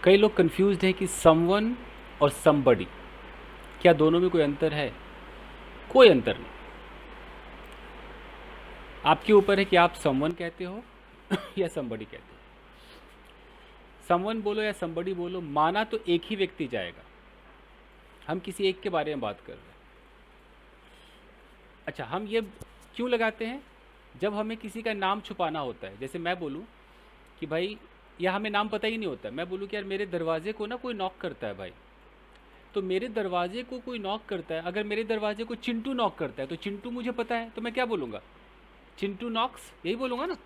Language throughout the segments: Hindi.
कई लोग कंफ्यूज्ड हैं कि समवन और समबडी, क्या दोनों में कोई अंतर है? कोई अंतर नहीं। आपके ऊपर है कि आप समवन कहते हो या समबडी कहते हो। समवन बोलो या समबडी बोलो, माना तो एक ही व्यक्ति जाएगा। हम किसी एक के बारे में बात कर रहे हैं। अच्छा, हम ये क्यों लगाते हैं? जब हमें किसी का नाम छुपाना होता है, जैसे मैं बोलूँ कि भाई, या हमें नाम पता ही नहीं होता, मैं बोलूँ कि यार मेरे दरवाजे को ना कोई नॉक करता है भाई। तो मेरे दरवाजे को कोई नॉक करता है, अगर मेरे दरवाजे को चिंटू नॉक करता है तो चिंटू मुझे पता है, तो मैं क्या बोलूँगा? चिंटू नॉक्स, यही बोलूँगा ना।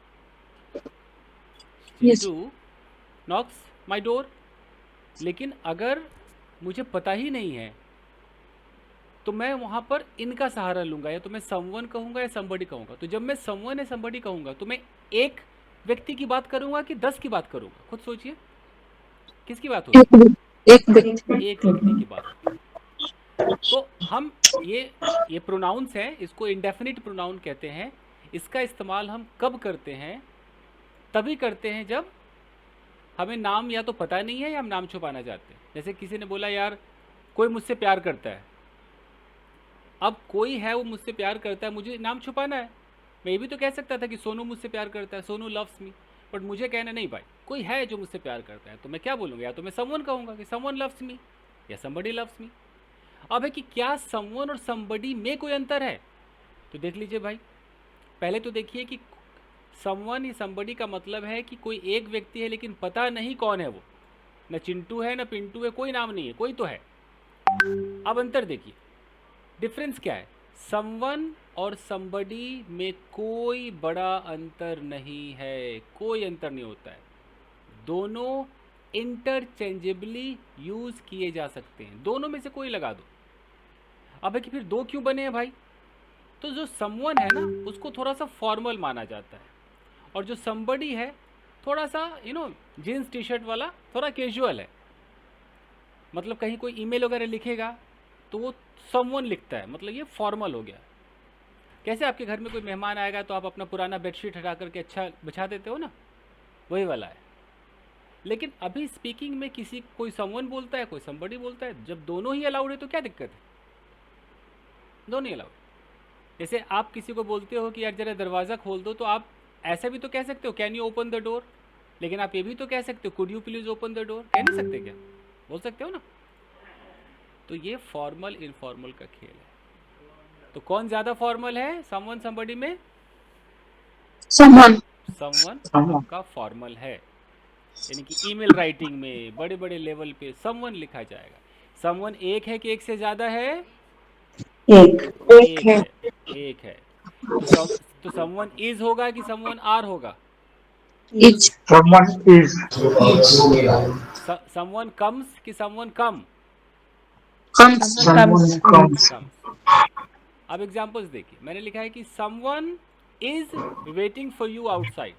Yes. Chintu knocks my door. लेकिन अगर मुझे पता ही नहीं है तो मैं वहाँ पर इनका सहारा लूँगा, या तो मैं समवन कहूँगा या समबडी कहूँगा। तो जब मैं समवन या समबडी कहूँगा तो मैं एक व्यक्ति की बात करूँगा कि 10 की बात करूँगा? खुद सोचिए, किसकी बात हो रही एक है? व्यक्ति। एक व्यक्ति की बात हो रही है। तो हम ये प्रोनाउंस हैं, इसको इंडेफिनिट प्रोनाउन कहते हैं। इसका इस्तेमाल हम कब करते हैं? तभी करते हैं जब हमें नाम या तो पता नहीं है या हम नाम छुपाना चाहते हैं। जैसे किसी ने बोला यार कोई मुझसे प्यार करता है। अब कोई है वो मुझसे प्यार करता है, मुझे नाम छुपाना है। मैं ये भी तो कह सकता था कि सोनू मुझसे प्यार करता है, सोनू लव्स मी। बट मुझे कहना नहीं भाई, कोई है जो मुझसे प्यार करता है, तो मैं क्या बोलूँगा? या तो मैं समवन कहूँगा कि समवन लव्स मी, या समबडी लव्स मी। अब है कि क्या समवन और समबडी में कोई अंतर है? तो देख लीजिए भाई, पहले तो देखिए कि समवन या समबडी का मतलब है कि कोई एक व्यक्ति है लेकिन पता नहीं कौन है वो। न चिंटू है न पिंटू है, कोई नाम नहीं है, कोई तो है। अब अंतर देखिए, डिफरेंस क्या है? समवन और समबडी में कोई बड़ा अंतर नहीं है, कोई अंतर नहीं होता है। दोनों इंटरचेंजेबली यूज किए जा सकते हैं, दोनों में से कोई लगा दो। अब है कि फिर दो क्यों बने हैं भाई? तो जो समवन है ना, उसको थोड़ा सा फॉर्मल माना जाता है, और जो समबडी है थोड़ा सा जीन्स टी शर्ट वाला, थोड़ा कैजुअल है। मतलब कहीं कोई ईमेल वगैरह लिखेगा तो वो समवन लिखता है, मतलब ये फॉर्मल हो गया। कैसे आपके घर में कोई मेहमान आएगा तो आप अपना पुराना बेडशीट हटा करके अच्छा बिछा देते हो ना, वही वाला है। लेकिन अभी स्पीकिंग में किसी कोई समवन बोलता है, कोई समबडी बोलता है, जब दोनों ही अलाउड है तो क्या दिक्कत है? दोनों ही अलाउड। जैसे आप किसी को बोलते हो कि यार जरा दरवाज़ा खोल दो, तो आप ऐसा भी तो कह सकते हो, can you open the door. लेकिन आप ये भी तो कह सकते हो, could you please open the door. कह नहीं सकते क्या? बोल सकते हो ना। तो ये फॉर्मल इनफॉर्मल का खेल है। तो कौन ज़्यादा फॉर्मल है समवन समबडी में? समवन। समवन आपका फॉर्मल है, यानी कि ईमेल राइटिंग में बड़े बड़े लेवल पे समवन लिखा जाएगा। समवन एक है कि एक से ज़्यादा है? एक। एक एक है। है। एक है। तो समवन इज होगा कि समवन आर होगा? Etch. Someone is. Someone comes कि someone come? Comes. Someone comes. Comes. अब एग्जांपल्स देखिए, मैंने लिखा है कि someone is waiting for you outside.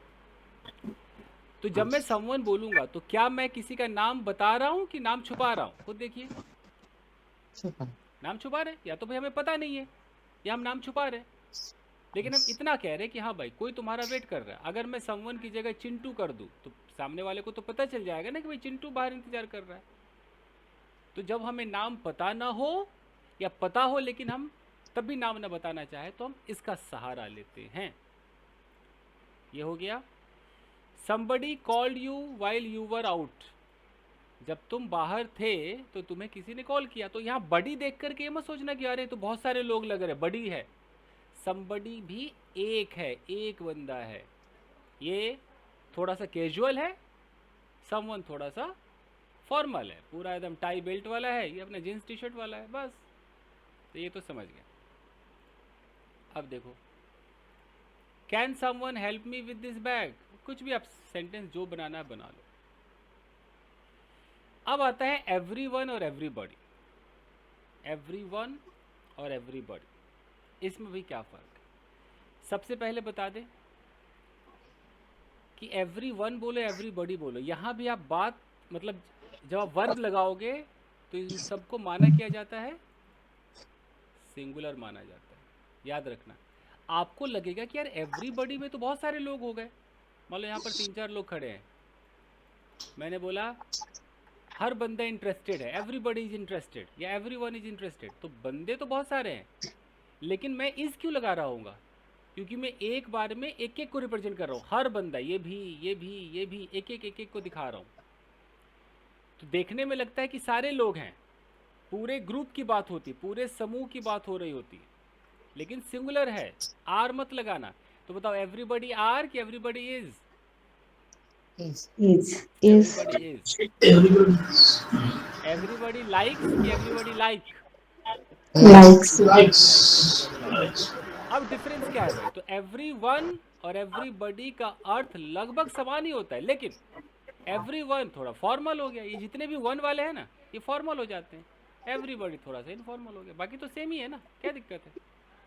तो जब मैं समवन बोलूंगा तो क्या मैं किसी का नाम बता रहा हूं कि नाम छुपा रहा हूं? खुद देखिए, नाम छुपा रहे, या तो भाई हमें पता नहीं है या हम नाम छुपा रहे। लेकिन हम इतना कह रहे कि हाँ भाई कोई तुम्हारा वेट कर रहा है। अगर मैं समवन की जगह चिंटू कर दूं तो सामने वाले को तो पता चल जाएगा ना कि भाई चिंटू बाहर इंतजार कर रहा है। तो जब हमें नाम पता ना हो, या पता हो लेकिन हम तब भी नाम ना बताना चाहे, तो हम इसका सहारा लेते हैं। ये हो गया। somebody called you while you were out। जब तुम बाहर थे तो तुम्हें किसी ने कॉल किया। तो यहाँ बड़ी देख करके ये मत सोचना कि अरे तो बहुत सारे लोग लग रहे, बड़ी है। somebody भी एक है, एक बंदा है। ये थोड़ा सा कैजुअल है, समवन थोड़ा सा फॉर्मल है, पूरा एकदम टाई बेल्ट वाला है, ये अपना जीन्स टी शर्ट वाला है, बस। तो ये तो समझ गए। अब देखो, can someone help me with this bag. कुछ भी आप सेंटेंस जो बनाना है बना लो। अब आता है एवरीवन और एवरीबॉडी। एवरीवन और एवरीबॉडी, इसमें भी क्या फ़र्क है? सबसे पहले बता दें कि एवरीवन बोलो एवरीबॉडी बोलो, यहाँ भी आप बात मतलब जब आप वर्ब लगाओगे तो इन सबको माना किया जाता है, सिंगुलर माना जाता है। याद रखना। आपको लगेगा कि यार एवरीबॉडी में तो बहुत सारे लोग हो गए। मान लो यहाँ पर 3-4 लोग खड़े हैं। मैंने बोला हर बंदा इंटरेस्टेड है, एवरीबडी इज इंटरेस्टेड या एवरीवन इज इंटरेस्टेड। तो बंदे तो बहुत सारे हैं, लेकिन मैं इज क्यों लगा रहा हूँगा? क्योंकि मैं एक बार में एक एक को रिप्रेजेंट कर रहा हूँ, हर बंदा, ये भी ये भी ये भी, एक एक को दिखा रहा हूँ। तो देखने में लगता है कि सारे लोग हैं, पूरे ग्रुप की बात होती, पूरे समूह की बात हो रही होती, लेकिन सिंगुलर है, आर मत लगाना। तो बताओ, एवरीबडी आर कि everybody is? Is. Everybody is. Everybody everybody likes कि everybody like? Likes. Everybody likes. अब डिफरेंस क्या है भाई? तो एवरी वन और एवरीबडी का अर्थ लगभग समान ही होता है, लेकिन एवरी वन थोड़ा फॉर्मल हो गया। ये जितने भी वन वाले हैं ना, ये फॉर्मल हो जाते हैं। एवरीबडी थोड़ा सा इनफॉर्मल हो गया, बाकी तो सेम ही है ना, क्या दिक्कत है?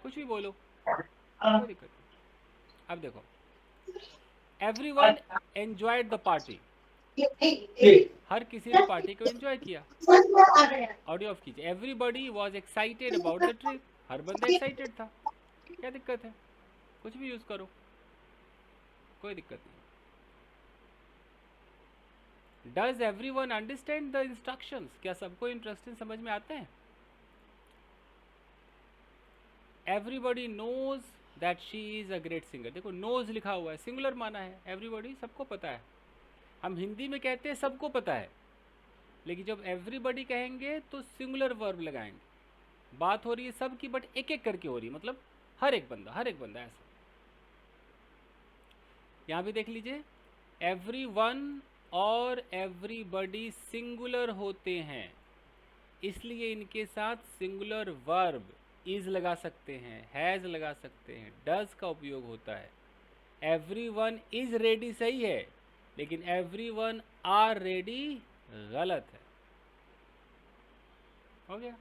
कुछ भी बोलो, कोई दिक्कत नहीं। अब देखो, every one enjoyed the party, हर किसी ने पार्टी को एंजॉय किया। ऑडियो ऑफ कीजिए। Everybody was excited about the trip, हर बंदा एक्साइटेड था, क्या दिक्कत है? कुछ भी यूज करो, कोई दिक्कत नहीं। Does everyone understand the instructions, क्या सबको इंस्ट्रक्शन समझ में आते हैं? Everybody knows that she is a great singer, देखो नोज लिखा हुआ है, सिंगुलर माना है, एवरीबडी सबको पता है। हम हिंदी में कहते हैं सबको पता है, लेकिन जब एवरीबडी कहेंगे तो सिंगुलर वर्ब लगाएंगे। बात हो रही है सब की, बट एक एक करके हो रही है, मतलब हर एक बंदा ऐसा। यहाँ भी देख लीजिए, एवरी वन और एवरीबडी सिंगुलर होते हैं, इसलिए इनके साथ सिंगुलर वर्ब इज लगा सकते हैं, हैज़ लगा सकते हैं, डज का उपयोग होता है। एवरी वन इज रेडी सही है, लेकिन एवरी वन आर रेडी गलत है। हो गया।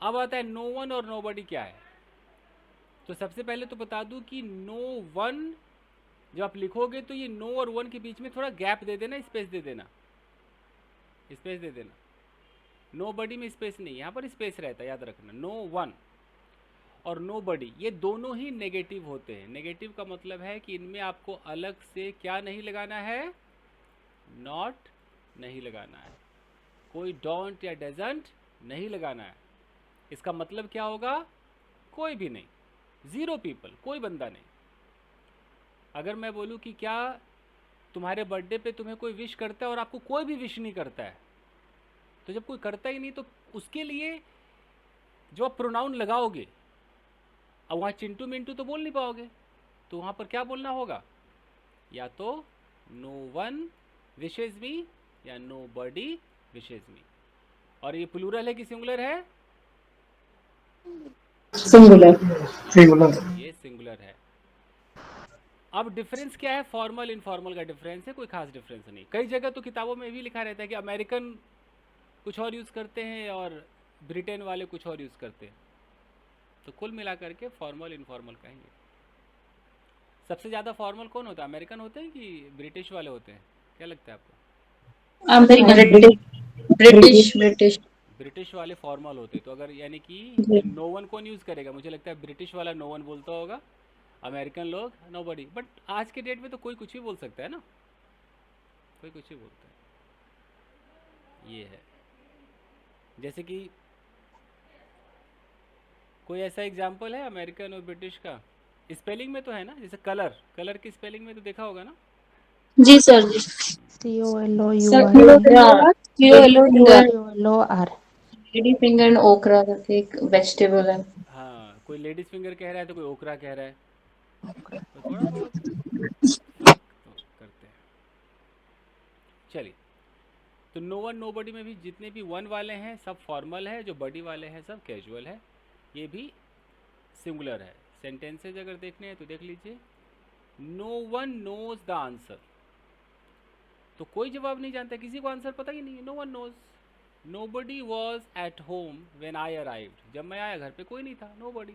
अब आता है नो वन और नो बडी क्या है। तो सबसे पहले तो बता दूं कि नो वन जब आप लिखोगे तो ये नो और वन के बीच में थोड़ा गैप दे देना, स्पेस दे देना, स्पेस दे देना। नो बडी में स्पेस नहीं, यहाँ पर स्पेस रहता है, याद रखना। नो वन और नो बडी ये दोनों ही नेगेटिव होते हैं। नेगेटिव का मतलब है कि इनमें आपको अलग से क्या नहीं लगाना है? नॉट नहीं लगाना है, कोई डोंट या डजंट नहीं लगाना है। इसका मतलब क्या होगा? कोई भी नहीं, ज़ीरो पीपल, कोई बंदा नहीं। अगर मैं बोलूँ कि क्या तुम्हारे बर्थडे पे तुम्हें कोई विश करता है और आपको कोई भी विश नहीं करता है, तो जब कोई करता ही नहीं तो उसके लिए जो आप प्रोनाउन लगाओगे, अब वहाँ चिंटू मिंटू तो बोल नहीं पाओगे, तो वहाँ पर क्या बोलना होगा? या तो नो वन विशेज मी या नो बडी विशेज मी। और ये प्लूरल है कि सिंगुलर है? Singular. ये सिंगुलर है। अब डिफरेंस क्या है? फॉर्मल इनफॉर्मल का डिफरेंस है, कोई खास डिफरेंस नहीं। कई जगह तो किताबों में भी लिखा रहता है कि अमेरिकन कुछ और यूज़ करते हैं और ब्रिटेन वाले कुछ और यूज़ करते हैं। तो कुल मिला करके फॉर्मल इनफॉर्मल कहेंगे। सबसे ज़्यादा फॉर्मल कौन होता है? अमेरिकन होते हैं कि ब्रिटिश वाले होते हैं? क्या लगता है आपको? British. ब्रिटिश वाले फॉर्मल होते, तो अगर यानी कि नो वन कौन यूज़ करेगा? मुझे लगता है ब्रिटिश वाला नो वन बोलता होगा, अमेरिकन लोग नो बडी। बट आज के डेट में तो कोई कुछ भी बोल सकता है ना, कोई कुछ भी बोलता है। ये है, जैसे कि कोई ऐसा एग्जाम्पल है अमेरिकन और ब्रिटिश का? स्पेलिंग में तो है ना, जैसे कलर, कलर की स्पेलिंग में तो देखा होगा ना। जी सर जी। COLOUR lady finger and okra करके एक वेजिटेबल है। हाँ, कोई लेडीज फिंगर कह रहा है तो कोई ओकरा कह रहा है, तो थोड़ा बहुत फर्क तो करते हैं। चलिए, तो नो वन नो बडी में भी जितने भी वन वाले हैं सब फॉर्मल है, जो बडी वाले हैं सब कैजुअल है, ये भी सिंगुलर है। सेंटेंसेज अगर देखने हैं तो देख लीजिए, no one knows the answer, तो कोई जवाब नहीं जानता, किसी को आंसर पता ही नहीं है, no one knows. Nobody was at home when I arrived, जब मैं आया घर पे कोई नहीं था, नोबडी।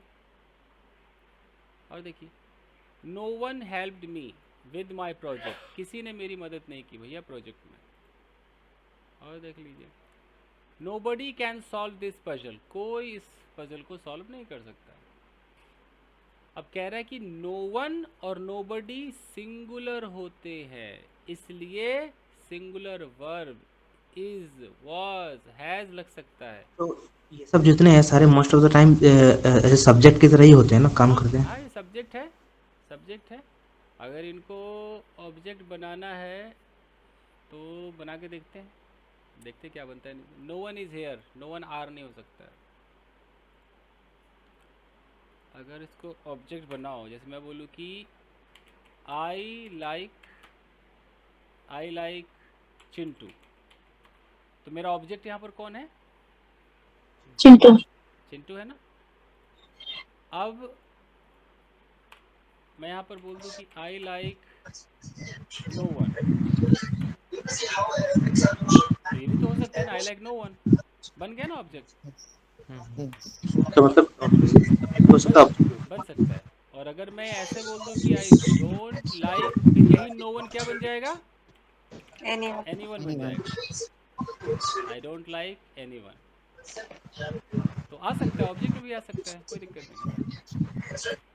और देखिए, no one helped me with my project, किसी ने मेरी मदद नहीं की भैया प्रोजेक्ट में। और देख लीजिए, nobody can solve this puzzle, कोई इस पजल को सॉल्व नहीं कर सकता। अब कह रहा है कि नो वन और नोबडी सिंगुलर होते हैं, इसलिए singular verb is, was, has लग सकता है। तो ये सब जितने हैं सारे मोस्ट ऑफ द टाइम ऐसे सब्जेक्ट की तरह ही होते हैं ना, काम हाँ करते हैं। हाँ, ये सब्जेक्ट है, सब्जेक्ट है। अगर इनको ऑब्जेक्ट बनाना है तो बना के देखते हैं, देखते क्या बनता है। No one is here, no one are नहीं हो सकता है। अगर इसको ऑब्जेक्ट बनाओ, जैसे मैं बोलूँ कि आई लाइक चिंटू, तो मेरा ऑब्जेक्ट यहाँ पर कौन है? चिंटू। चिंटू है ना। अब मैं यहाँ पर बोल दूँ कि आई लाइक नो वन, तो ये भी तो हो सकता है ना, आई लाइक नो वन, बन गया ना ऑब्जेक्ट। तो मतलब ये भी हो सकता बन है object भी। बन सकता है। और अगर मैं ऐसे बोल दूँ कि आई डोंट लाइक, फिर यही नो वन क्या बन जाएगा? एनी वन बन जाएगा। I don't like any one, तो आ सकता है, ऑब्जेक्ट भी आ सकता है, कोई दिक्कत नहीं है।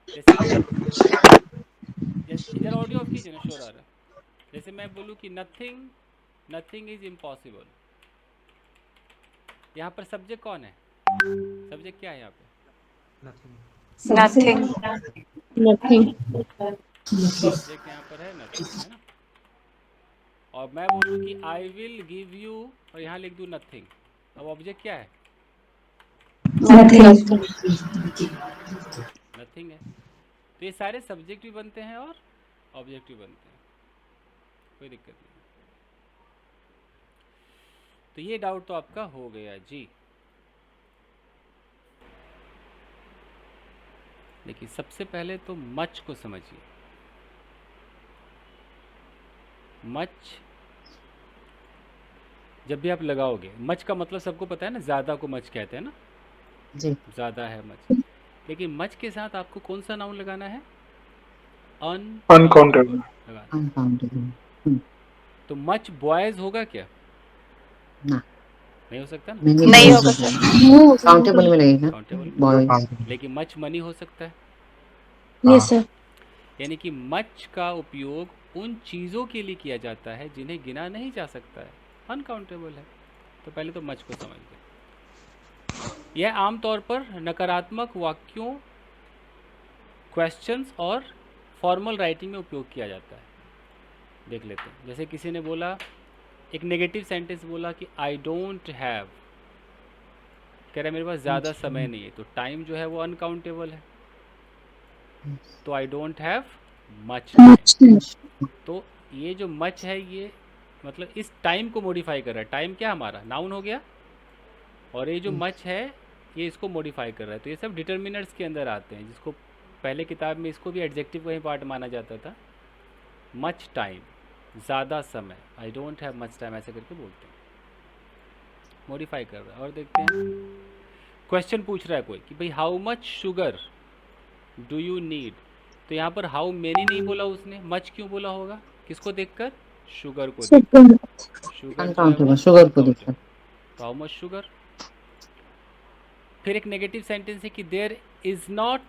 जैसे मैं, इधर ऑडियो ऑफ कीजिए ना, शोर आ रहा है। जैसे मैं बोलूँ कि नथिंग, नथिंग इज इम्पॉसिबल, यहाँ पर सब्जेक्ट कौन है? सब्जेक्ट क्या है यहाँ पे? नथिंग। नथिंग। सब्जेक्ट यहाँ पर है नथिंग, है ना। और मैं बोलूँ कि आई विल गिव यू, और यहाँ लिख दूँ नथिंग, अब ऑब्जेक्ट क्या है? नथिंग। नथिंग है। तो ये सारे सब्जेक्ट भी बनते हैं और ऑब्जेक्ट भी बनते हैं, कोई दिक्कत नहीं। तो ये डाउट तो आपका हो गया जी। देखिए, सबसे पहले तो मच को समझिए। मच जब भी आप लगाओगे, मच का मतलब सबको पता है ना, ज़्यादा को मच कहते हैं ना, जी। ज़्यादा है मच। लेकिन मच के साथ आपको कौन सा नाउन लगाना है? Uncountable. लगाना है। अनकाउंटेबल। तो मच बॉयज होगा क्या? ना, नहीं हो सकता ना, नहीं होगा सर। काउंटेबल में लगेगा काउंटेबल में। बॉयज। लेकिन मच मनी हो सकता है। Yes sir. यानी कि मच का उपयोग उन चीज़ों के लिए किया जाता है जिन्हें गिना नहीं जा सकता है, अनकाउंटेबल है। तो पहले तो मच को समझ लें। यह आमतौर पर नकारात्मक वाक्यों, क्वेश्चंस और फॉर्मल राइटिंग में उपयोग किया जाता है। देख लेते हैं। जैसे किसी ने बोला, एक नेगेटिव सेंटेंस बोला कि आई डोंट हैव, कह रहा है मेरे पास ज़्यादा समय नहीं है, तो टाइम जो है वो अनकाउंटेबल है। तो आई डोंट हैव मच टाइम। तो ये जो मच है, ये मतलब इस टाइम को मॉडिफाई कर रहा है। टाइम क्या हमारा नाउन हो गया, और ये जो मच है ये इसको मॉडिफाई कर रहा है। तो ये सब डिटर्मिनर्स के अंदर आते हैं, जिसको पहले किताब में इसको भी एडजेक्टिव का ही पार्ट माना जाता था। मच टाइम, ज़्यादा समय, आई डोंट हैव मच टाइम, ऐसे करके बोलते हैं, मॉडिफाई कर रहा है। और देखते हैं, क्वेश्चन पूछ रहा है कोई कि भाई how much sugar do you need, तो यहाँ पर हाउ मेनी नहीं बोला उसने, मच क्यों बोला होगा? किसको देखकर? शुगर को देखकर। शुगर जो है वो अनकाउंटेबल, शुगर को अनकाउंटेबल, देखकर। तो हाउ मच शुगर। फिर एक नेगेटिव सेंटेंस है कि there is not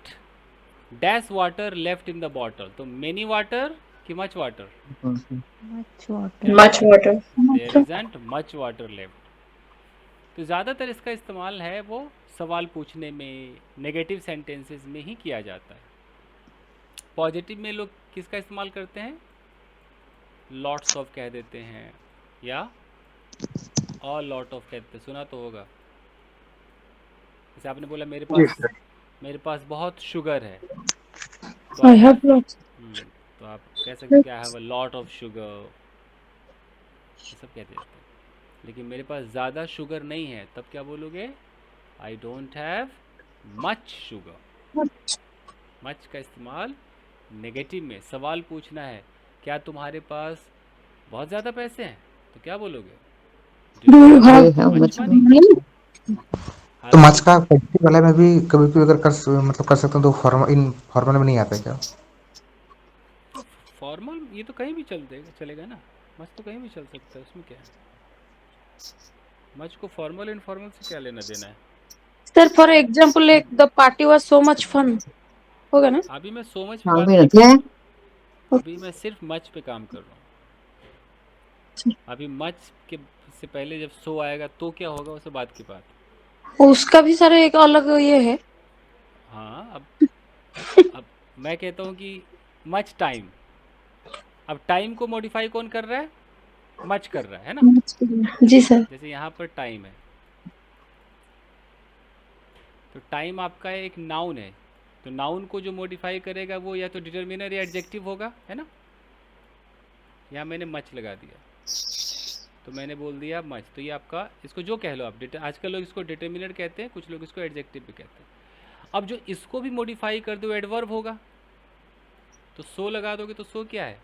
dash water left in the bottle, तो मेनी वाटर कि much water? Much water. There isn't much water left. तो ज़्यादातर इसका इस्तेमाल है वो सवाल पूछने में, नेगेटिव सेंटेंसेस में ही किया जाता है। पॉजिटिव में लोग किसका इस्तेमाल करते हैं? लॉट्स ऑफ कह देते हैं, या और लॉट ऑफ कहते हैं, सुना तो होगा। जैसे आपने बोला Yes, sir. मेरे पास बहुत शुगर है, तो I I have, have lots. तो आप कह सकते हैं कि I have a lot of sugar, ये सब कहते हैं। लेकिन मेरे पास ज़्यादा शुगर नहीं है, तब क्या बोलोगे? आई don't have much sugar. Much का इस्तेमाल नेगेटिव में, सवाल पूछना है, क्या तुम्हारे पास बहुत ज़्यादा पैसे हैं, तो क्या बोलोगे? Do you have much much money. money? तो मच का पॉजिटिव वाला में भी कभी कभी अगर मतलब कर सकते हैं, तो फॉर्मल में नहीं आता है क्या? फॉर्मल ये तो कहीं भी चलेगा ना, मच तो कहीं भी चल सकता है, उसमें क्या है? मच को फॉर्मल इनफॉर्मल से क्या लेना देना है? Sir, for example, like the party was so much fun. होगा ना? अभी मैं सो मच पे हाँ बात भी नहीं रहती कर है। रहा हूँ, अभी मैं सिर्फ मच पे काम कर रहा हूँ। अभी मच के से पहले जब सो आएगा तो क्या होगा, उसे बात की बात। उसका भी सर एक अलग ये है। हाँ, अब मैं कहता हूँ कि मच टाइम, अब टाइम को मॉडिफाई कौन कर रहा है? मच कर रहा है ना। जी सर। जैसे यहाँ पर टाइम है, तो टाइम आपका एक नाउन है, तो नाउन को जो मॉडिफाई करेगा वो या तो डिटर्मिनर या एडजेक्टिव होगा, है ना। यहाँ मैंने मच लगा दिया, तो मैंने बोल दिया मच, तो ये आपका, इसको जो कह लो आप, आजकल लोग इसको डिटर्मिनर कहते हैं, कुछ लोग इसको एडजेक्टिव भी कहते हैं। अब जो इसको भी मॉडिफाई कर दो, एडवर्ब होगा, तो सो लगा दोगे तो सो क्या है?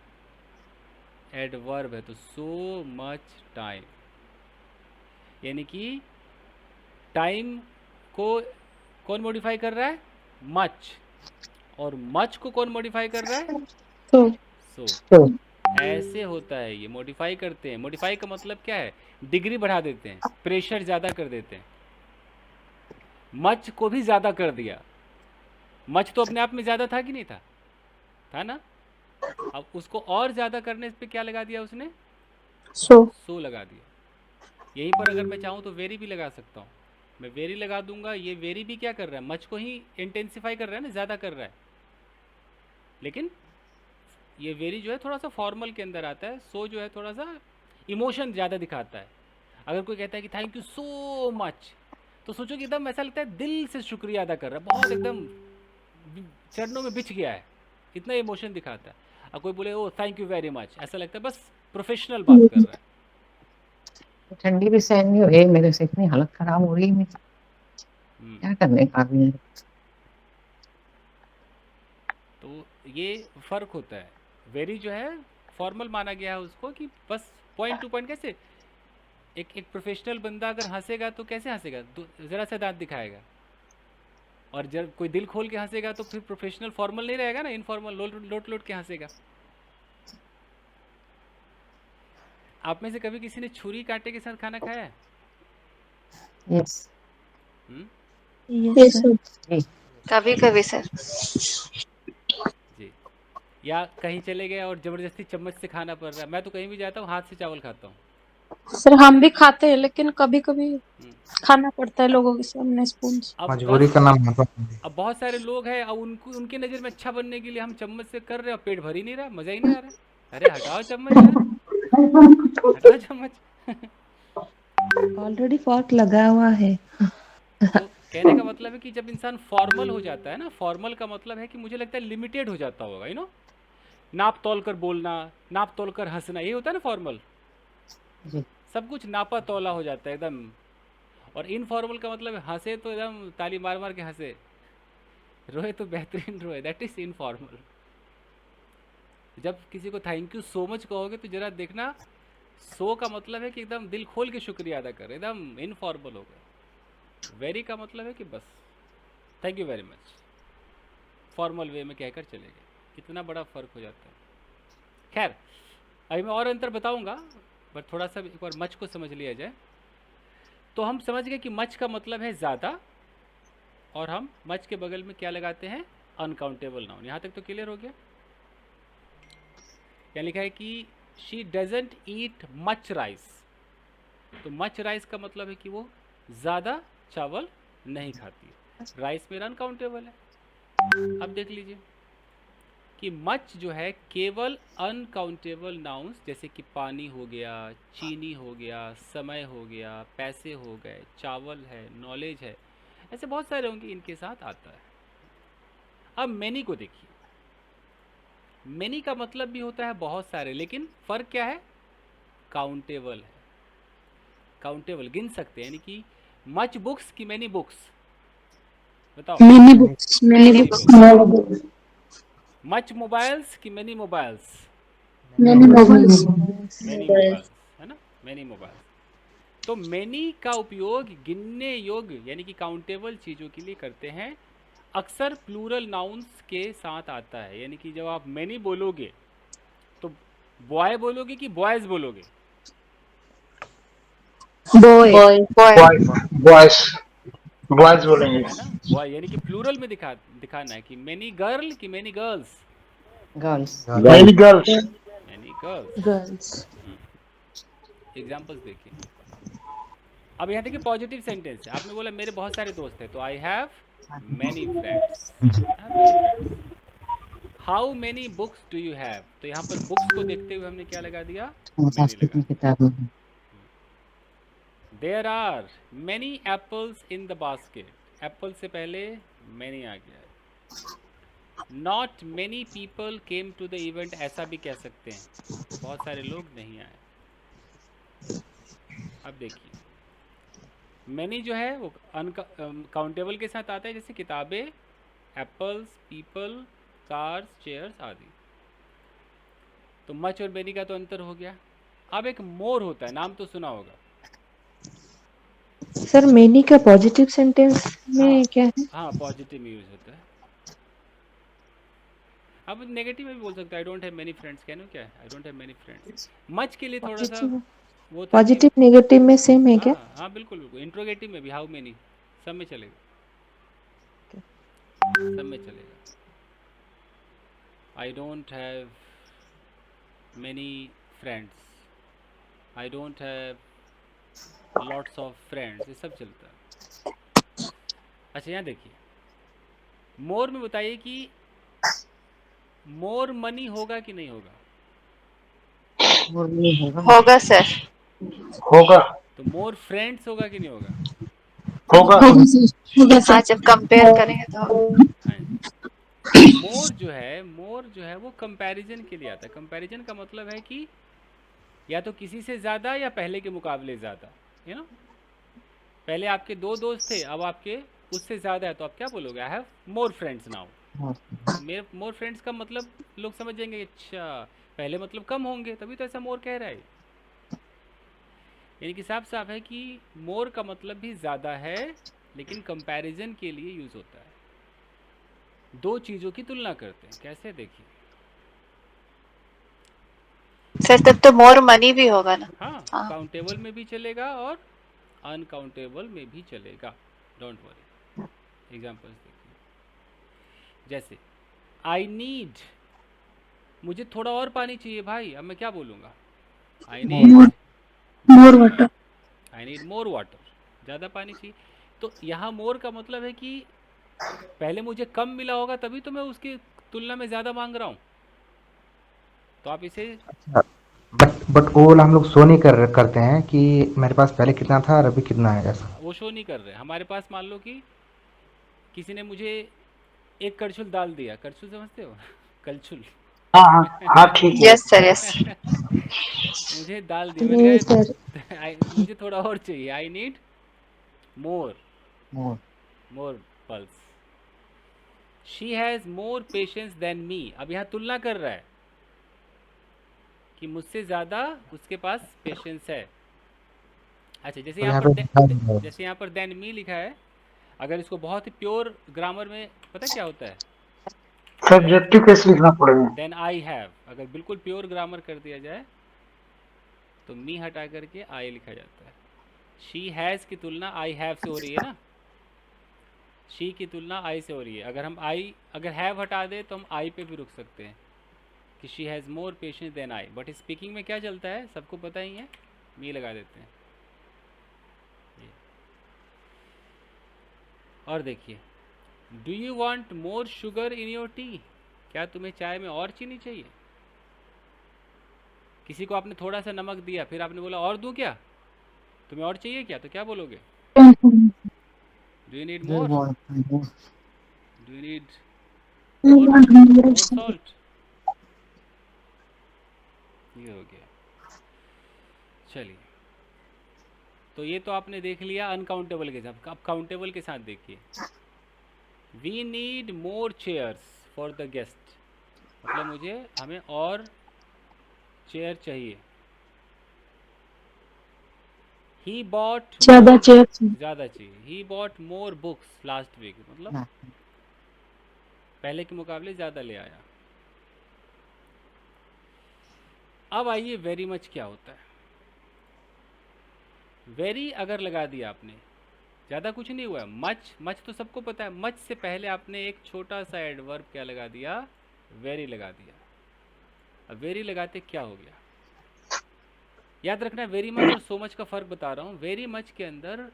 एडवर्ब है, तो सो मच टाइम, यानी कि टाइम को कौन मॉडिफाई कर रहा है? मच, और मच को कौन मॉडिफाई कर रहा है? तो सो। ऐसे होता है, ये मॉडिफाई करते हैं। मॉडिफाई का मतलब क्या है? डिग्री बढ़ा देते हैं, प्रेशर ज़्यादा कर देते हैं। मच को भी ज़्यादा कर दिया। मच तो अपने आप में ज़्यादा था कि नहीं था? था ना। अब उसको और ज़्यादा करने पे क्या लगा दिया उसने? सो लगा दिया। यहीं पर अगर मैं चाहूँ तो वेरी भी लगा सकता हूँ, मैं वेरी लगा दूंगा, ये वेरी भी क्या कर रहा है? मच को ही इंटेंसिफाई कर रहा है ना, ज़्यादा कर रहा है। लेकिन ये वेरी जो है थोड़ा सा फॉर्मल के अंदर आता है, सो जो है थोड़ा सा इमोशन ज़्यादा दिखाता है। अगर कोई कहता है कि थैंक यू सो मच, तो सोचो कि एकदम ऐसा लगता है दिल से शुक्रिया अदा कर रहा है, बहुत एकदम चरणों में बिछ गया है, इतना इमोशन दिखाता है। और कोई बोले ओ थैंक यू वेरी मच, ऐसा लगता है बस प्रोफेशनल बात कर रहा है। ठंडी भी सहन नहीं हो रही मेरे से, इतनी हालत खराब हो रही है मेरी, क्या करने का भी है। तो ये फ़र्क होता है। वेरी जो है फॉर्मल माना गया है उसको, कि बस पॉइंट टू पॉइंट। कैसे एक प्रोफेशनल बंदा अगर हंसेगा तो कैसे हंसेगा? ज़रा सा दांत दिखाएगा। और जब कोई दिल खोल के हंसेगा तो फिर प्रोफेशनल फॉर्मल नहीं रहेगा ना, इनफॉर्मल लोट लोट के हंसेगा। आप में से कभी किसी ने छुरी कांटे के साथ खाना खाया है? Yes yes sir. जी कभी कभी सर। जी। या कहीं चले गए और ज़बरदस्ती चम्मच से खाना पड़ रहा है। मैं तो कहीं भी जाता हूँ हाथ से चावल खाता हूँ। सर हम भी खाते हैं, लेकिन कभी कभी खाना पड़ता है लोगों के सामने स्पून से। अब मजबूरी का नाम महत्व। अब बहुत सारे लोग हैं, अब उनको उनकी नज़र में अच्छा बनने के लिए हम चम्मच से कर रहे हैं और पेट भर ही नहीं रहा, मज़ा ही नहीं आ रहा। अरे हटाओ चम्मच यार, हटाओ चम्मच। ऑलरेडी फॉर्क लगा हुआ है। तो कहने का मतलब है कि जब इंसान फॉर्मल हो जाता है ना, फॉर्मल का मतलब है कि मुझे लगता है लिमिटेड हो जाता होगा, यू नो, नाप तोल कर बोलना, नाप तोल कर हंसना, ये होता है ना फॉर्मल। जी सब कुछ नापा तोला हो जाता है एकदम। और इनफॉर्मल का मतलब है हंसे तो एकदम ताली मार मार के हंसे, रोए तो बेहतरीन रोए, दैट इज इनफॉर्मल। जब किसी को थैंक यू सो मच कहोगे तो जरा देखना, सो का मतलब है कि एकदम दिल खोल के शुक्रिया अदा कर, एकदम इनफॉर्मल हो गया। वेरी का मतलब है कि बस thank you very much, formal way में कहकर चले गए। कितना बड़ा फ़र्क हो जाता है। खैर अभी मैं और अंतर बताऊंगा, बट थोड़ा सा एक बार मच को समझ लिया जाए। तो हम समझ गए कि मच का मतलब है ज़्यादा, और हम मच के बगल में क्या लगाते हैं? Uncountable noun. यहाँ तक तो क्लियर हो गया। यहाँ लिखा है कि she doesn't eat much rice, तो मच राइस का मतलब है कि वो ज़्यादा चावल नहीं खाती। राइस में अनकाउंटेबल है। अब देख लीजिए कि मच जो है केवल अनकाउंटेबल नाउन्स, जैसे कि पानी हो गया, चीनी हो गया, समय हो गया, पैसे हो गए, चावल है, नॉलेज है, ऐसे बहुत सारे होंगे, इनके साथ आता है। अब मैनी को देखिए, मैनी का मतलब भी होता है बहुत सारे, लेकिन फ़र्क क्या है? काउंटेबल है, काउंटेबल, गिन सकते हैं। यानी कि मच बुक्स की मैनी बुक्स, बताओ। Many books, many books. Much mobiles की many mobiles, many mobiles. Many mobiles, है ना, मैनी मोबाइल्स। तो मैनी का उपयोग गिनने योग्य यानी कि काउंटेबल चीज़ों के लिए करते हैं। अक्सर प्लूरल नाउन्स के साथ आता है, यानी कि जब आप मैनी बोलोगे तो बॉय बोलोगे कि बॉयज़ बोलोगे? बॉय। बॉयज बोलेंगे। है ना, बॉय, यानी कि प्लूरल में दिखाना है कि मैनी गर्ल की many girls, girls many girls. Many girls. Girls. Examples देखिए, अब यहाँ देखिए पॉजिटिव सेंटेंस है, आपने बोला मेरे बहुत सारे दोस्त हैं, तो I have many friends, many friends. How many books do you have, तो यहाँ पर बुक्स को देखते हुए हमने क्या लगा दिया, मैनी लगा कितनी दिया। किताबें हैं? There are many apples in the basket, apple से पहले मैनी आ गया है। Not many people came to the event, ऐसा भी कह सकते हैं, बहुत सारे लोग नहीं आए। अब देखिए मैनी जो है वो अनकाउंटेबल के साथ आता है, जैसे किताबें, एप्पल्स, पीपल, कार्स, चेयर्स आदि। तो मच और मैनी का तो अंतर हो गया। अब एक मोर होता है, नाम तो सुना होगा। सर मेनी का पॉजिटिव सेंटेंस में हाँ क्या है? हाँ, पॉजिटिव में यूज होता है। अब नेगेटिव में भी बोल सकते हैं, I don't have many friends, कहनो क्या है, I don't have many friends. Much के लिए थोड़ा सा वो था कि पॉजिटिव नेगेटिव में सेम है क्या? हाँ हाँ बिल्कुल बिल्कुल। इंट्रोगेटिव में भी हाउ मेनी, सब में चलेगा, सब में चलेगा। आई don't have many friends, I don't have lots of friends, ये सब चलता है। अच्छा यहाँ देखिए मोर में बताइए कि मोर मनी होगा कि नहीं होगा? वो नहीं होगा। होगा सर। होगा तो मोर फ्रेंड्स होगा कि नहीं होगा? होगा हाँ, जब कंपेयर करेंगे तो। हाँ जी। मोर जो है वो कंपैरिजन के लिए आता है। कंपैरिजन का मतलब है कि या तो किसी से ज़्यादा या पहले के मुकाबले ज़्यादा, यू नो। पहले आपके 2 दोस्त थे, अब आपके उससे ज़्यादा है, तो आप क्या बोलोगे, I have more friends now. मेरे मोर फ्रेंड्स का मतलब लोग समझ जाएंगे, अच्छा पहले मतलब कम होंगे, तभी तो ऐसा मोर कह रहा है। यानी कि साफ साफ है कि मोर का मतलब भी ज़्यादा है, लेकिन कंपैरिजन के लिए यूज़ होता है। दो चीज़ों की तुलना करते हैं, कैसे देखिए। सर तब तो मोर मनी भी होगा ना। हाँ, हाँ। काउंटेबल में भी चलेगा और अनकाउंटेबल में भी चलेगा, डोंट वरी। एग्जांपल्स देखिए, जैसे आई नीड, मुझे थोड़ा और पानी चाहिए भाई, अब मैं क्या बोलूँगा, I need more water. I need more water, ज़्यादा पानी चाहिए। तो यहाँ मोर का मतलब है कि पहले मुझे कम मिला होगा, तभी तो मैं उसकी तुलना में ज़्यादा मांग रहा हूँ। तो आप इसे बट वो वाला हम लोग शो नहीं करते हैं कि मेरे पास पहले कितना था और अभी कितना है, ऐसा। वो शो नहीं कर रहे। हमारे पास मान लो कि किसी ने मुझे एक करछुल दाल दिया, करछुल समझते हो कलछुल। हाँ हाँ हाँ ठीक है यस सर, यस। मुझे दाल दिया, नहीं मैंने सर, कहा मुझे थोड़ा और चाहिए, I need more more more pulse. She has more patience than me, अब यहाँ तुलना कर रहा है कि मुझसे ज़्यादा उसके पास पेशेंस है। अच्छा, जैसे और यहाँ यहाँ पर पे जैसे यहाँ पर देन मी लिखा है, अगर इसको बहुत ही प्योर ग्रामर में पता क्या होता है, सब्जेक्टिव केस लिखना पड़ेगा। देन आई हैव, अगर बिल्कुल प्योर ग्रामर कर दिया जाए तो मी हटा करके आई लिखा जाता है। शी हैज़ की तुलना आई हैव से हो रही है ना, शी की तुलना आई से हो रही है। अगर हम आई, अगर हैव हटा दे तो हम आई पे भी रुक सकते हैं कि she has more patience than I, but speaking में क्या चलता है सबको पता ही है, मी लगा देते हैं। और देखिए, do you want more sugar in your T, क्या तुम्हें चाय में और चीनी चाहिए? किसी को आपने थोड़ा सा नमक दिया, फिर आपने बोला और दूं क्या, तुम्हें और चाहिए क्या, तो क्या बोलोगे, do you need more, do you need more salt. ये हो गया। चलिए, तो ये तो आपने देख लिया अनकाउंटेबल के साथ। अब काउंटेबल के साथ देखिए, we need more chairs for the guest, मतलब हमें और चेयर चाहिए। ही बॉट ज्यादा चेयर। ज़्यादा चाहिए, he bought more books last week, मतलब पहले के मुकाबले ज़्यादा ले आया। अब आइए वेरी मच क्या होता है। वेरी अगर लगा दिया आपने, ज़्यादा कुछ नहीं हुआ, मच मच तो सबको पता है, मच से पहले आपने एक छोटा सा एडवर्ब क्या लगा दिया, वेरी लगा दिया। अब वेरी लगाते क्या हो गया, याद रखना, वेरी मच और सो मच का फ़र्क बता रहा हूँ। वेरी मच के अंदर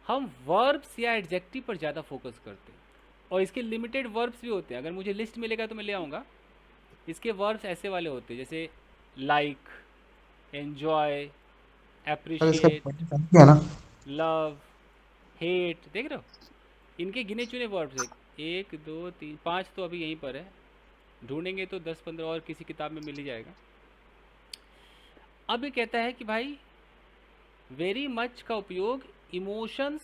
हम वर्ब्स या एडजेक्टिव पर ज़्यादा फोकस करते हैं, और इसके लिमिटेड वर्ब्स भी होते हैं। अगर मुझे लिस्ट मिलेगा तो मैं ले आऊँगा। इसके वर्ब्स ऐसे वाले होते हैं जैसे लाइक, एन्जॉय, सर इसका एप्रिशिएट, क्या है ना, लव, हेट। देख रहे हो, इनके गिने चुने वर्ब्स है। 1 2 3 5 तो अभी यहीं पर है, ढूंढेंगे तो 10-15 और किसी किताब में मिल ही जाएगा। अब ये कहता है कि भाई वेरी मच का उपयोग इमोशंस,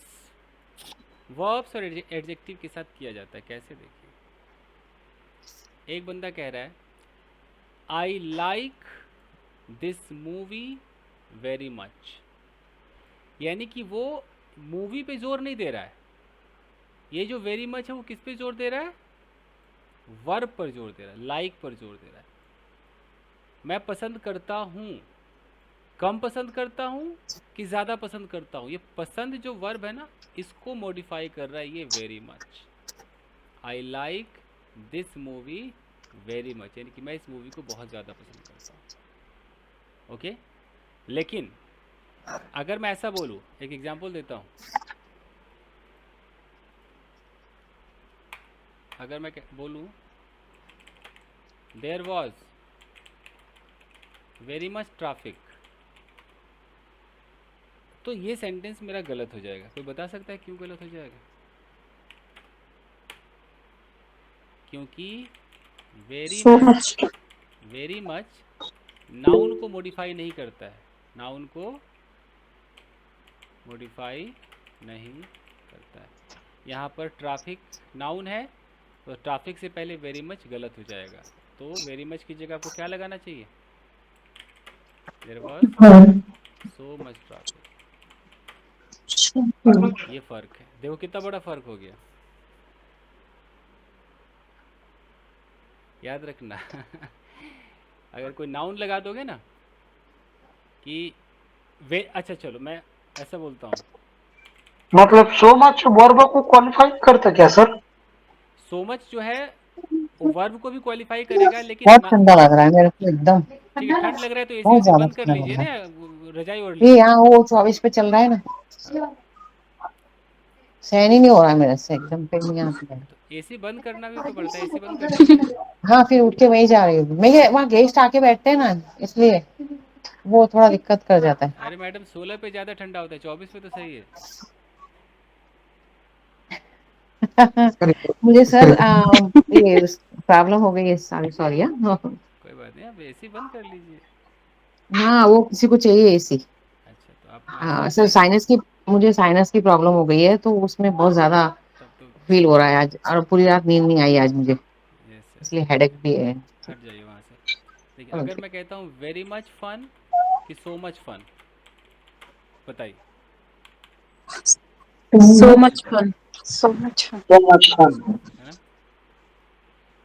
वर्ब्स और एडजेक्टिव के साथ किया जाता है। कैसे, देखिए, एक बंदा कह रहा है I like this movie very much, यानी कि वो मूवी पे जोर नहीं दे रहा है। ये जो वेरी मच है वो किस पे जोर दे रहा है? वर्ब पर जोर दे रहा है, लाइक पर जोर दे रहा है। मैं पसंद करता हूँ, कम पसंद करता हूँ कि ज़्यादा पसंद करता हूँ, ये पसंद जो वर्ब है ना, इसको मॉडिफाई कर रहा है ये very much. I like this movie very much, यानी कि मैं इस मूवी को बहुत ज़्यादा पसंद करता हूँ। ओके, लेकिन अगर मैं ऐसा बोलूँ, एक एग्जांपल देता हूँ, अगर मैं बोलूँ there was very much traffic, तो ये सेंटेंस मेरा गलत हो जाएगा। कोई बता सकता है क्यों गलत हो जाएगा? क्योंकि वेरी मच नाउन को मॉडिफाई नहीं करता है, नाउन को मॉडिफाई नहीं करता है। यहाँ पर ट्रैफिक नाउन है, तो ट्रैफिक से पहले वेरी मच गलत हो जाएगा। तो वेरी मच की जगह आपको क्या लगाना चाहिए? There was so much traffic. ये फ़र्क है, देखो कितना बड़ा फ़र्क हो गया। याद रखना अगर कोई नाउन लगा दोगे ना कि वे, अच्छा चलो मैं ऐसा बोलता हूँ, मतलब सो मच वर्ब को क्वालिफाई करता क्या सर? सो मच जो है वो वर्ब को भी क्वालिफाई करेगा, लेकिन बहुत ठंडा लग रहा है मेरे को एकदम, ठीक है, ठंड लग रहा है तो एसी बहुत उसी ज्यादा बंद कर ठंडा लग लीजिए रहा ना, रजाई ओढ़ है। ये लीजिए। यहाँ वो 24 पे चल रहा है ना, सहन ही नहीं हो रहा है मेरे से, एकदम पे नहीं आती है। तो एसी बंद करना भी तो पड़ता है, एसी बंद कर लीजिए। हाँ, फिर उठ के वहीं जा रही हूँ। मेरे वहाँ गेस्ट आके बैठते हैं ना, इसलिए वो थोड़ा दिक्कत कर जाता है। अरे मैडम 16 पे ज़्यादा ठंडा होता है, 24 पे तो सही है। मुझे सर ये प्रॉब्लम हो गई है, सॉरी सॉरी। कोई बात नहीं, आप एसी बंद कर लीजिए। हाँ, वो किसी को चाहिए एसी। अच्छा, तो आपको ऐसा हाँ लगता सर, है कि मुझे साइनस की प्रॉब्लम हो गई है, तो उसमें बहुत ज्यादा तब तो फील हो रहा है आज, और पूरी रात नींद नहीं आई आज मुझे, यस यस, इसलिए हेडेक भी है। हट जाइए वहाँ से। देखिए, अगर ओके। मैं कहता हूँ वेरी मच फन कि सो मच फन, बताइए। So much fun. So much fun. So much fun. है ना,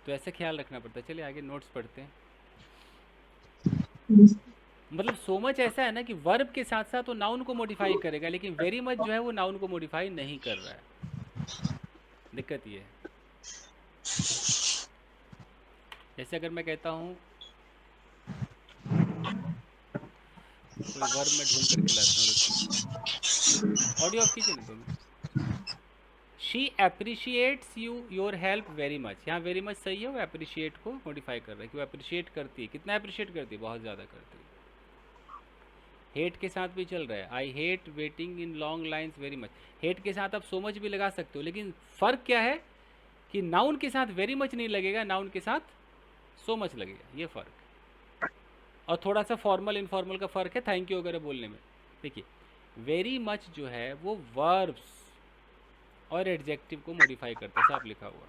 तो ऐसे ख्याल रखना पड़ता है। चलिए आगे नोट्स पढ़ते हैं। मतलब सो मच ऐसा है ना कि वर्ब के साथ साथ वो नाउन को मॉडिफाई करेगा, लेकिन वेरी मच जो है वो नाउन को मॉडिफाई नहीं कर रहा है। दिक्कत ये है। जैसे अगर मैं कहता हूँ, कोई वर्ब में ढूंढ करके लाता हूँ, रुकिए, ऑडियो ऑफ कीजिए ना 2 minute. She appreciates you your help very much, यहाँ वेरी मच सही है, वो अप्रिशिएट को मॉडिफाई कर रहा है कि वो अप्रिशिएट करती है। कितना अप्रिशिएट करती है? बहुत ज़्यादा करती है। हेट के साथ भी चल रहा है, I hate waiting in long lines very much. Hate के साथ आप सो मच भी लगा सकते हो, लेकिन फ़र्क क्या है कि नाउन के साथ वेरी मच नहीं लगेगा, नाउन के साथ सो मच लगेगा, ये फ़र्क। और थोड़ा सा फॉर्मल इनफॉर्मल का फ़र्क है थैंक यू वगैरह बोलने में। देखिए, वेरी मच जो है वो वर्ब्स और एडजेक्टिव को मॉडिफाई करता है, साफ लिखा हुआ।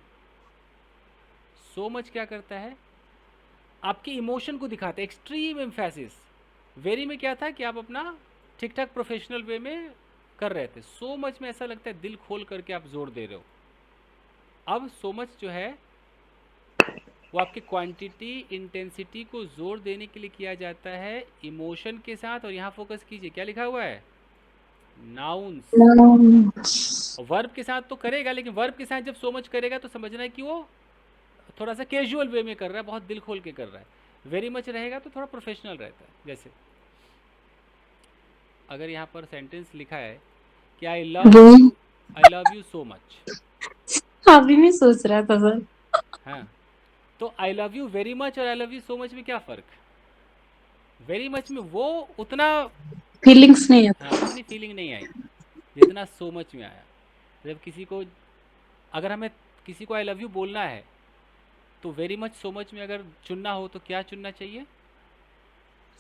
सो मच क्या करता है? आपके इमोशन को दिखाता है, एक्सट्रीम एम्फेसिस। वेरी में क्या था कि आप अपना ठीक ठाक प्रोफेशनल वे में कर रहे थे, सो मच में ऐसा लगता है दिल खोल करके आप जोर दे रहे हो। अब सो मच जो है वो आपकी क्वांटिटी, इंटेंसिटी को जोर देने के लिए किया जाता है इमोशन के साथ। और यहाँ फोकस कीजिए, क्या लिखा हुआ है? नाउन्स। वर्ब के साथ तो करेगा, लेकिन वर्ब के साथ जब सो मच करेगा तो समझना है कि वो थोड़ा सा कैजुअल वे में कर रहा है, बहुत दिल खोल के कर रहा है। वेरी मच रहेगा तो थोड़ा प्रोफेशनल रहता है। जैसे अगर यहाँ पर सेंटेंस लिखा है कि I love you so much, अभी मैं सोच रहा था सर। हाँ, तो I love you very much और I love you so much में क्या फ़र्क? वेरी मच में वो उतना, फीलिंग्स नहीं आता। हाँ, उतनी फीलिंग नहीं आई जितना सो मच में आया। जब किसी को, अगर हमें किसी को आई लव यू बोलना है तो वेरी मच सो मच में अगर चुनना हो तो क्या चुनना चाहिए?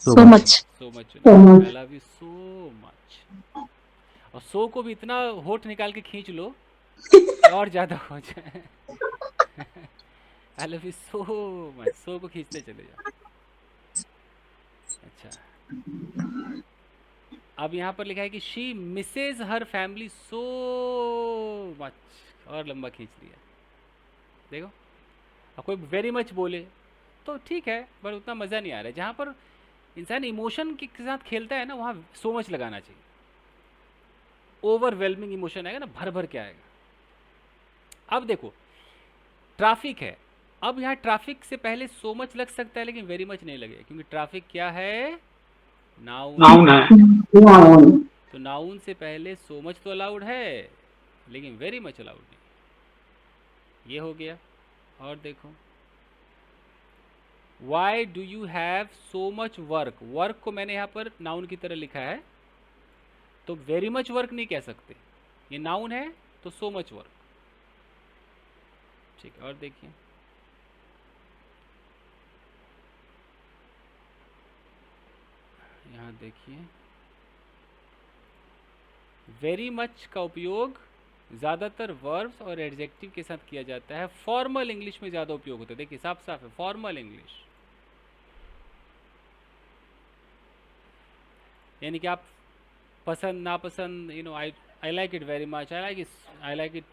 So much. सो मच चुनना, आई लव यू सो मच। और सो को भी इतना होठ निकाल के खींच लो कि और ज़्यादा हो जाए। I love you so much, so को खींचते चले जाओ। अच्छा, अब यहाँ पर लिखा है कि she misses her family so much, और लंबा खींच दिया। देखो, अब कोई वेरी मच बोले तो ठीक है, पर उतना मज़ा नहीं आ रहा है। जहाँ पर इंसान इमोशन के साथ खेलता है ना, वहाँ सो मच लगाना चाहिए। ओवरवेलमिंग इमोशन आएगा ना, भर भर के आएगा। अब देखो, ट्रैफिक है, अब यहाँ ट्रैफिक से पहले सो मच लग सकता है लेकिन वेरी मच नहीं लगेगा, क्योंकि ट्रैफिक क्या है? नाउन है। तो नाउन से पहले सो मच तो अलाउड है लेकिन वेरी मच अलाउड नहीं। ये हो गया। और देखो, why do you have so much work, work को मैंने यहाँ पर नाउन की तरह लिखा है, तो वेरी मच वर्क नहीं कह सकते, ये नाउन है तो सो मच वर्क। ठीक है, और देखिए, यहाँ देखिए, वेरी मच का उपयोग ज़्यादातर वर्ब्स और एडजेक्टिव के साथ किया जाता है। फॉर्मल इंग्लिश में ज़्यादा उपयोग होता है। देखिए, साफ साफ है, फॉर्मल इंग्लिश, यानी कि आप पसंद नापसंद, you know, I like it very much, I like it,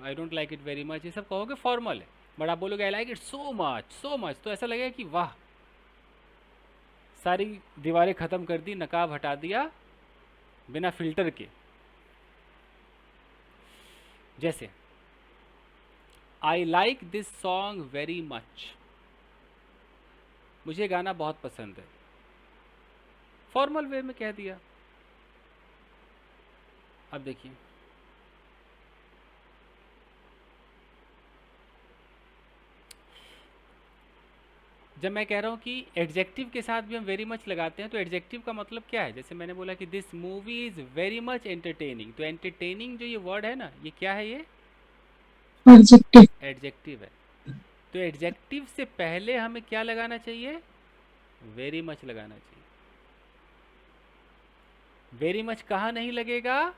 I don't like it very much, ये सब कहोगे फॉर्मल है। बट आप बोलोगे I like it so much, तो ऐसा लगेगा कि वाह, सारी दीवारें ख़त्म कर दी, नकाब हटा दिया बिना फिल्टर के। जैसे I like this song very much, मुझे गाना बहुत पसंद है, फॉर्मल वे में कह दिया। अब देखिए, जब मैं कह रहा हूँ कि एडजेक्टिव के साथ भी हम वेरी मच लगाते हैं, तो एडजेक्टिव का मतलब क्या है? जैसे मैंने बोला कि this movie is very much entertaining, तो एंटरटेनिंग जो ये वर्ड है ना, ये क्या है? ये एडजेक्टिव। एडजेक्टिव है। तो एडजेक्टिव से पहले हमें क्या लगाना चाहिए? वेरी मच लगाना चाहिए। वेरी मच कहाँ नहीं लगेगा?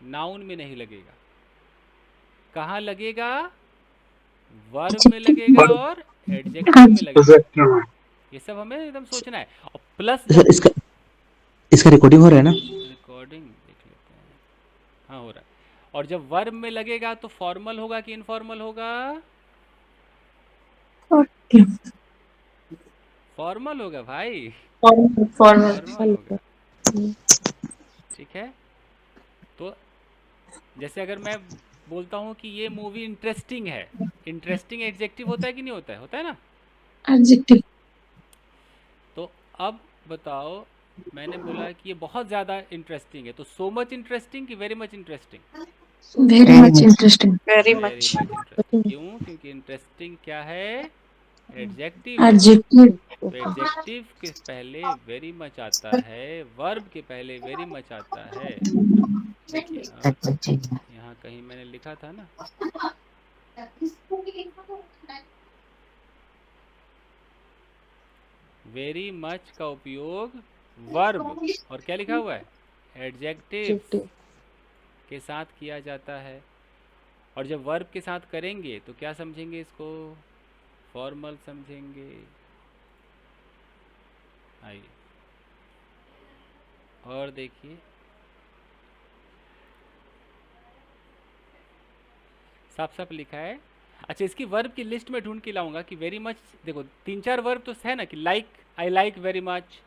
नाउन में नहीं लगेगा। कहाँ लगेगा? वर्ब में लगेगा और एडजेक्टिव में लगेगा। ये सब हमें एकदम सोचना है। और प्लस सर, इसका रिकॉर्डिंग हो रहा है ना? रिकॉर्डिंग देख लेते हैं। हाँ, हो रहा है। और जब वर्ब में लगेगा तो फॉर्मल होगा कि इनफॉर्मल होगा? फॉर्मल होगा भाई, फॉर्मल होगा। ठीक है, तो जैसे अगर मैं बोलता हूँ कि ये मूवी इंटरेस्टिंग है, इंटरेस्टिंग एडजेक्टिव होता है कि नहीं होता है? होता है ना? एडजेक्टिव। तो अब बताओ, मैंने बोला कि ये बहुत ज़्यादा इंटरेस्टिंग है, तो सो मच इंटरेस्टिंग कि very much interesting? Very much interesting. Very much interesting. क्यों? क्योंकि इंटरेस्टिंग क्या है? एडजेक्टिव है। एडजेक्टिव। तो एडजेक्टिव के पहले वेरी मच आता है, वर्ब के पहले वेरी मच आता है। देखिए, यहाँ कहीं मैंने लिखा था ना, वेरी मच का उपयोग वर्ब और क्या लिखा हुआ है? एडजेक्टिव्स के साथ किया जाता है। और जब वर्ब के साथ करेंगे तो क्या समझेंगे इसको? फॉर्मल समझेंगे। आइए और देखिए, साफ साफ लिखा है। अच्छा, इसकी वर्ब की लिस्ट में ढूंढ के लाऊंगा कि वेरी मच, देखो 3-4 वर्ब तो है ना, कि like, I like very much,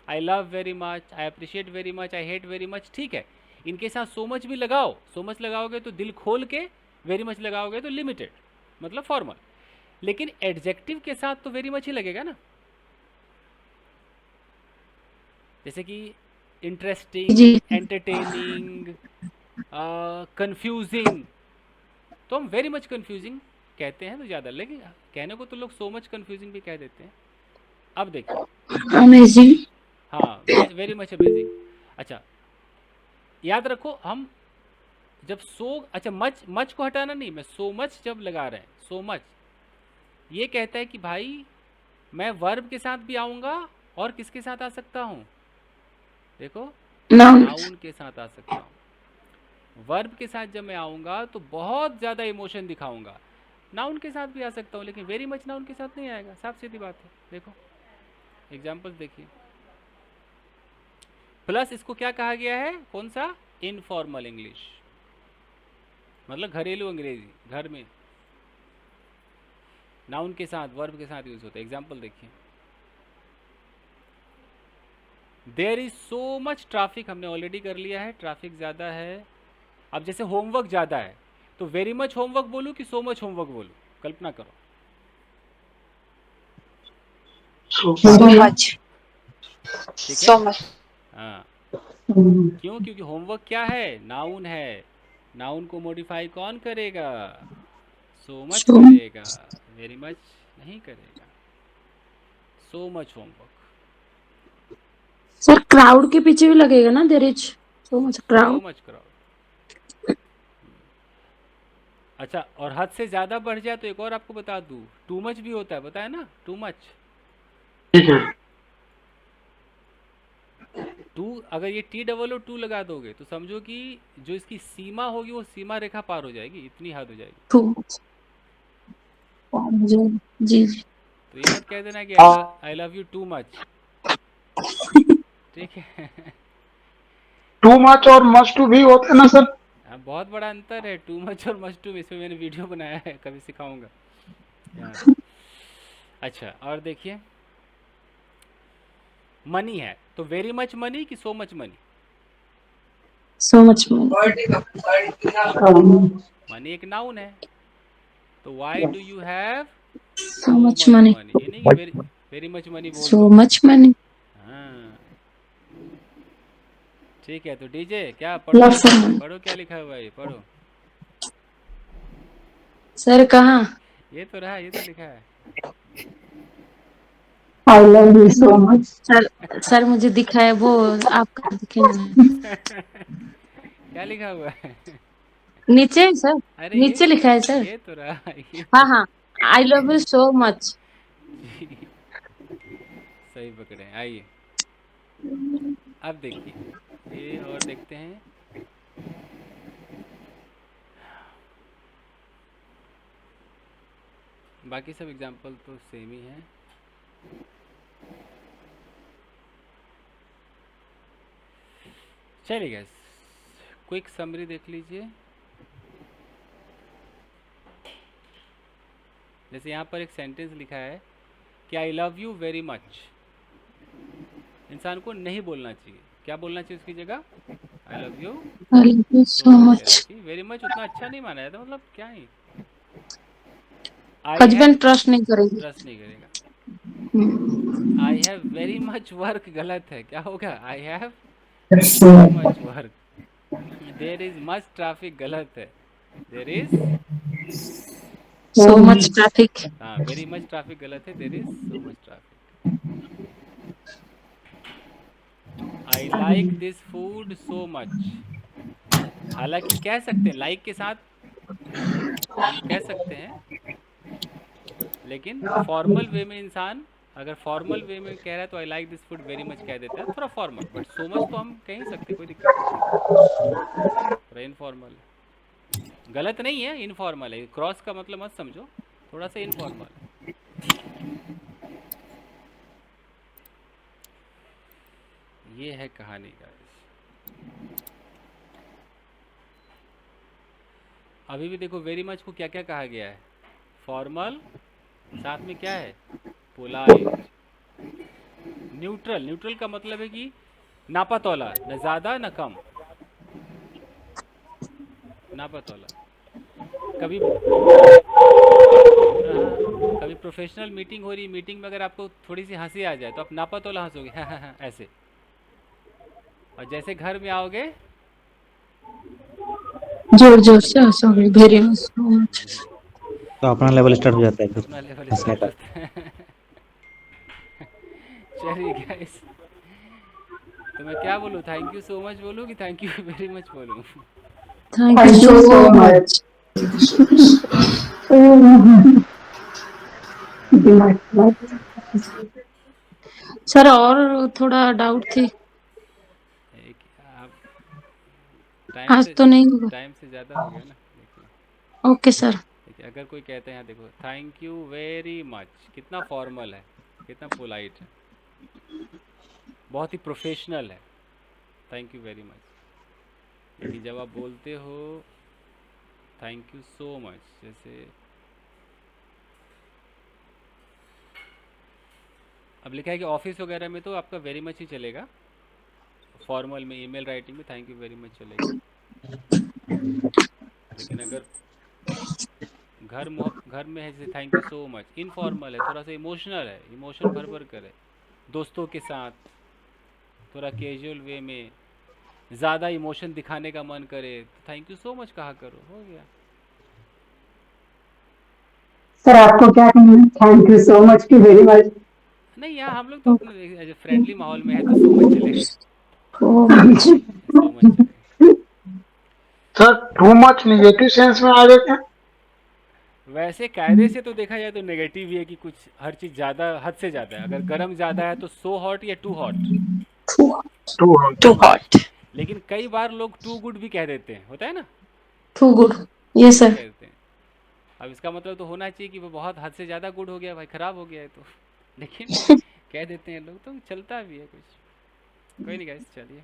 I love very much, I appreciate very much, I hate very much. ठीक है, इनके साथ सो मच भी लगाओ। सो मच लगाओगे तो दिल खोल के, वेरी मच लगाओगे तो लिमिटेड, मतलब फॉर्मल। लेकिन एडजेक्टिव के साथ तो वेरी मच ही लगेगा ना। जैसे कि इंटरेस्टिंग, जी एंटरटेनिंग, कंफ्यूजिंग, तो हम वेरी मच कंफ्यूजिंग कहते हैं तो ज़्यादा, लेकिन कहने को तो लोग सो मच कंफ्यूजिंग भी कह देते हैं। अब देखिए, अमेजिंग। हाँ, वेरी मच अमेजिंग। अच्छा, याद रखो, हम जब अच्छा, मच मच को हटाना नहीं, मैं सो मच जब लगा रहे हैं, सो मच ये कहता है कि भाई मैं वर्ब के साथ भी आऊँगा और किसके साथ आ सकता हूँ, देखो, नाउन। नाउन के साथ आ सकता हूँ। वर्ब के साथ जब मैं आऊँगा तो बहुत ज़्यादा इमोशन दिखाऊंगा। नाउन के साथ भी आ सकता हूँ, लेकिन वेरी मच नाउन के साथ नहीं आएगा, साफ सीधी बात है। देखो एग्जाम्पल्स देखिए। प्लस इसको क्या कहा गया है, कौन सा, इनफॉर्मल इंग्लिश, मतलब घरेलू अंग्रेजी, घर में नाउन के साथ वर्ब के साथ यूज होता है। एग्जाम्पल देखिए, there is so much traffic, हमने ऑलरेडी कर लिया है, ट्रैफिक ज़्यादा है। अब जैसे होमवर्क ज़्यादा है तो वेरी मच होमवर्क बोलूँ कि सो मच होमवर्क बोलूँ, कल्पना करो। So सो much. मच। ठीक है, सो मच। हाँ, Hmm. क्यों, क्योंकि होमवर्क क्या है, नाउन है, नाउन को मॉडिफाई कौन करेगा, सो मच सो करेगा, वेरी मच नहीं करेगा, so much homework. Sir crowd के पीछे भी लगेगा ना, there is so much so crowd. Much crowd. अच्छा, और हद से ज़्यादा बढ़ जाए तो एक और आपको बता दूँ, टू मच भी होता है, बताया ना, टू मच। ठीक है। टू, अगर ये TOO लगा दोगे तो समझो कि जो इसकी सीमा होगी वो सीमा रेखा पार हो जाएगी, इतनी हद हो जाएगी। Too much. जी जी। तो ये मत कह देना कि I love you too much, ठीक है। टू मच और मस्ट टू भी होते हैं ना सर? हाँ, बहुत बड़ा अंतर है टू मच और मस्ट टू में, इसमें मैंने वीडियो बनाया है, कभी सिखाऊंगा। हाँ। अच्छा, और देखिए, मनी है तो वेरी मच मनी कि so much money, so much money. Money एक नाउन है, तो why do you have so so much much money. Money, ये नहीं कि वेरी मच मनी बोल सो दो। Much money. हाँ, ठीक है, तो डीजे क्या पढ़ो, लव सो मच। पढ़ो क्या लिखा हुआ है, ये पढ़ो, सर कहाँ? ये तो रहा, ये तो लिखा है। आई love you so much. Sir मुझे दिखा है वो, आपका दिखे नहीं। क्या लिखा हुआ है? नीचे है सर, अरे नीचे लिखा है सर। ये तो रहा, ये हाँ तो हाँ, I love you so much. जी, सही पकड़े। आइए अब देखिए, ये और देखते हैं। बाकी सब एग्जाम्पल तो सेम ही हैं। चलिए गैस, क्विक समरी देख लीजिए। जैसे यहाँ पर एक सेंटेंस लिखा है कि I love you very much, इंसान को नहीं बोलना चाहिए, क्या बोलना चाहिए उसकी जगह, I love you I love you so so much कहना मच। चाहिए। वेरी मच उतना अच्छा नहीं माना जाता, मतलब क्या ही, आई हैव, हस्बैंड ट्रस्ट नहीं करेंगे। ट्रस्ट नहीं करेगा। I have very much work गलत है, क्या होगा, I have so much work. There is much traffic गलत है, there is, so much traffic. हाँ, वेरी मच ट्रैफिक गलत है, there is so much traffic. I like this food so much, हालांकि कह सकते हैं लाइक के साथ हम कह सकते हैं, लेकिन फॉर्मल वे में इंसान अगर फॉर्मल वे में कह रहा है तो I like this food very much कह देता है, थोड़ा फॉर्मल, बट सो मच तो हम कह ही सकते, कोई दिक्कत नहीं है, थोड़ा इनफॉर्मल है। गलत नहीं है, इनफॉर्मल है, क्रॉस का मतलब मत समझो, थोड़ा सा इनफॉर्मल है। ये है कहानी का। अभी भी देखो, वेरी मच को क्या क्या कहा गया है, फॉर्मल, साथ में क्या है, पोलाइट, न्यूट्रल। न्यूट्रल का मतलब है कि नापा तोला, न ज़्यादा न कम, नापा तोला। कभी कभी प्रोफेशनल मीटिंग हो रही, मीटिंग में अगर आपको थोड़ी सी हंसी आ जाए तो आप नापा तोला हंसोगे, हाँ हाँ हाँ ऐसे, और जैसे घर में आओगे जोर जोर से हंसोगे, वेरी मच। तो अपना लेवल स्टार्ट हो जाता है फिर अपना लेवल हंसने स्टार्ट का। होता है। चलिए गाइस, तो मैं क्या बोलूँ, थैंक यू सो मच बोलूँ कि थैंक यू वेरी मच बोलूँ? Thank you so much. Sir और थोड़ा डाउट थी, एक आप आज तो नहीं होगा। टाइम से ज़्यादा हो गया ना। देखिए, ओके सर। देखिए अगर कोई कहते हैं, देखो थैंक यू वेरी मच कितना फॉर्मल है, कितना पोलाइट है, बहुत ही प्रोफेशनल है, थैंक यू वेरी मच। लेकिन जब आप बोलते हो थैंक यू सो मच, जैसे अब लिखा है कि ऑफिस वगैरह में तो आपका वेरी मच ही चलेगा, फॉर्मल में ईमेल राइटिंग में थैंक यू वेरी मच चलेगा। लेकिन अगर घर में है जैसे thank you so much, informal है, थोड़ा सा इमोशनल है, इमोशन भर भर कर है, दोस्तों के साथ थोड़ा कैजुअल वे में ज़्यादा इमोशन दिखाने का मन करे तो थैंक यू सो मच कहा करो, हो गया। सर आपको क्या कहना है? थैंक यू सो मच की वेरी मच। नहीं, यहाँ हम लोग तो अपने फ्रेंडली माहौल में है तो सो मच चलेगा, सो मच चलेगा। Sir too much negative sense में आ गया क्या? वैसे कायदे से तो देखा जाए तो नेगेटिव ही है कि कुछ हर चीज़ ज़्यादा, हद से ज़्यादा है। अगर गर्म ज़्यादा है तो सो हॉट या too hot. Too too hot, लेकिन कई बार लोग टू गुड भी कह देते हैं, होता है ना, टू गुड, टू ये गुड सर। कह देते हैं। अब इसका मतलब तो होना चाहिए कि वो बहुत हद से ज़्यादा गुड हो गया भाई, ख़राब हो गया है तो। लेकिन कह देते हैं लोग तो चलता भी है कुछ। कोई नहीं गाइस, चलिए।